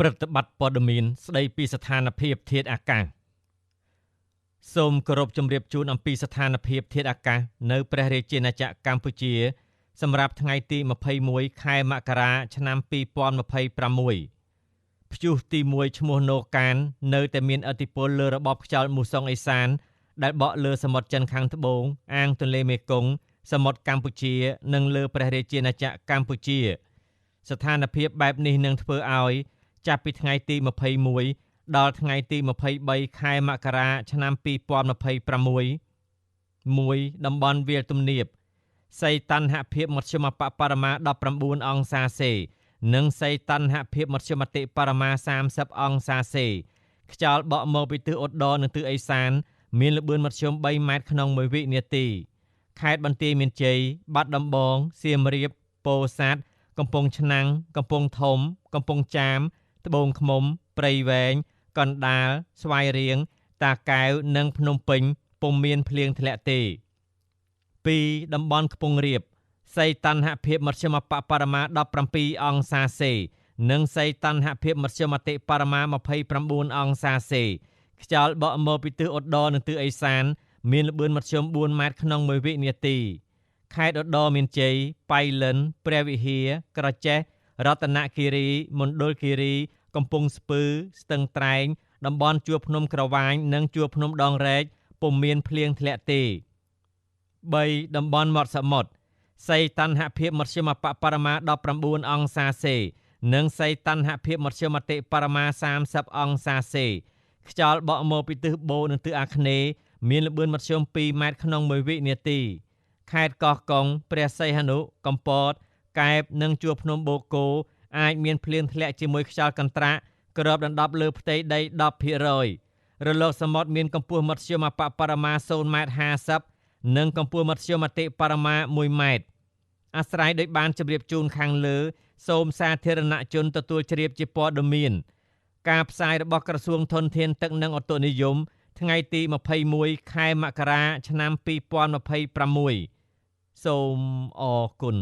ព្រឹត្តិបត្តិព័ត៌មានស្ដីពីស្ថានភាពធាតុអាកាសសូមគោរពជម្រាបជូនអំពីស្ថានភាពធាតុអាកាសនៅព្រះរាជាណាចក្រកម្ពុជាសម្រាប់ថ្ងៃទី21ខែមករាឆ្នាំ2026ព្យុះទី1ឈ្មោះណូកាននៅតែមានឥទ្ធិពលលើរបបខ្យល់មូសុងអេសានដែលបក់លើសមុទ្រចិនខាងត្បូងអាងទន្លេមេគង្គសមុទ្រកម្ពុជានិងលើព្រះរាជាណាចក្រកម្ពុជាស្ថានភាពបែបនេះនឹងធ្វើឲ្យចាប់ពីថ្ងៃទី21ដល់ថ្ងៃទី23ខែមករាឆ្នាំ2026 1តំបន់វាលទំនាបសីតុណ្ហភាពមធ្យមបរមា19អង្សាសេនិងសីតុណ្ហភាពមធ្យមតិបរមា30អង្សាសេខ្យល់បក់មកពីទិសឧត្តរនិងទិសឦសានមានល្បឿនមធ្យម3ម៉ែត្រក្នុង1វិនាទីខេត្តបន្ទាយមានជ័យបាត់ដំបងសៀមរាបពោធិ៍សាត់កំពង់ឆ្នាំងកំពង់ធំកំពង់ចាមត្បូងឃ្មុំព្រៃវែងកណ្ដាលស្វាយរៀងតាកែវនិងភ្នំពេញពុំមានភ្លៀងធ្លាក់ទេ2តំបន់ខ្ពង់រាបសីតុណ្ហភាពមធ្យមបរមា17អង្សាសេនិងសីតុណ្ហភាពមធ្យមតិបរមា29អង្សាសេខ្យល់បក់មកពីទិសឧត្តរនិងទិសឦសានមានល្បឿនមធ្យម4ម៉ែត្រក្នុង1វិនាទីខេត្តឧត្តរមានជ័យប៉ៃលិនព្រះវិហារក្រចេះរតនគិរីមណ្ឌលគិរីកំពង់ស្ពឺស្ទឹងត្រែងតំបន់ជួរភ្នំក្រវាញនិងជួរភ្នំដងរែកពុំមានភ្លៀងធ្លាក់ទេ3តំបន់មាត់សមុទ្រសីតុណ្ហភាពមធ្យមបរមា19អង្សាសេនិងសីតុណ្ហភាពមធ្យមតិបរមា30អង្សាសេខ្យល់បក់មកពីទិសបូនិងទិសអាគ្នេយ៍មានល្បឿនមធ្យម2ម៉ែត្រក្នុង1វិនាទីខេត្តកោះកុងព្រះសីហនុកំពតកែបនិងជួរភ្នំបូកគោអាចមានភ្លៀងធ្លាក់ជាមួយខ្យល់កន្ត្រាក់គ្របដណ្ដប់លើផ្ទៃដី 10% រលកសមុទ្រមានកម្ពស់មធ្យមបរមា0.50 ម៉ែត្រនិងកម្ពស់មធ្យមតិបរមា1ម៉ែត្រអាស្រ័យដោយបានជម្រាបជូនខាងលើសូមសាធារណជនទទួលជ្រាបជាព័ត៌មានការផ្សាយរបស់ក្រសួងធនធានទឹកនិងឧតុនិយមថ្ងៃទី21ខែមករាឆ្នាំ2026សូមអរគុណ